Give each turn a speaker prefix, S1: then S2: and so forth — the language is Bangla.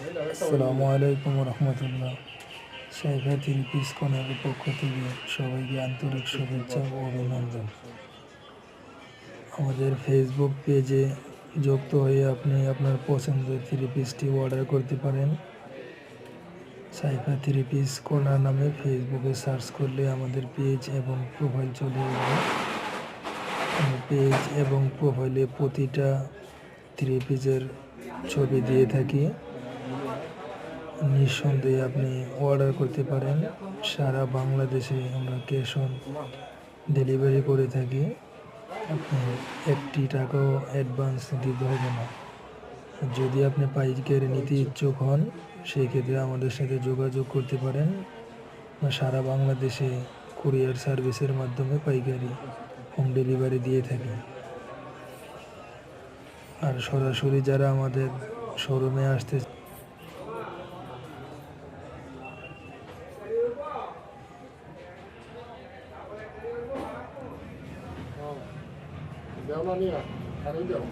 S1: আসসালামু আলাইকুম রহমতুল্লাহ। সাইফা থ্রি পিস কর্নারের পক্ষ থেকে সবাইকে আন্তরিক শুভেচ্ছা ও অভিনন্দন। আমাদের ফেসবুক পেজে যুক্ত হয়ে আপনি আপনার পছন্দের থ্রি পিসটি অর্ডার করতে পারেন। সাইফা থ্রি পিস কর্নার নামে ফেসবুকে সার্চ করলে আমাদের পেজ এবং প্রোফাইল চলে আসবে। পেজ এবং প্রোফাইলে প্রতিটা থ্রি পিসের ছবি দিয়ে থাকি। নিঃসন্দেহে আপনি অর্ডার করতে পারেন। সারা বাংলাদেশে আমরা ক্যাশ অন ডেলিভারি করে থাকি। আপনি 1টি টাকাও অ্যাডভান্স দিতে হবে না। যদি আপনি পাইকারি নিতে ইচ্ছুক হন, সেই ক্ষেত্রে আমাদের সাথে যোগাযোগ করতে পারেন। সারা বাংলাদেশে কুরিয়ার সার্ভিসের মাধ্যমে পাইকারি হোম ডেলিভারি দিয়ে থাকি। আর সরাসরি যারা আমাদের শোরুমে আসতে
S2: দেও না নিয়ে আর দেও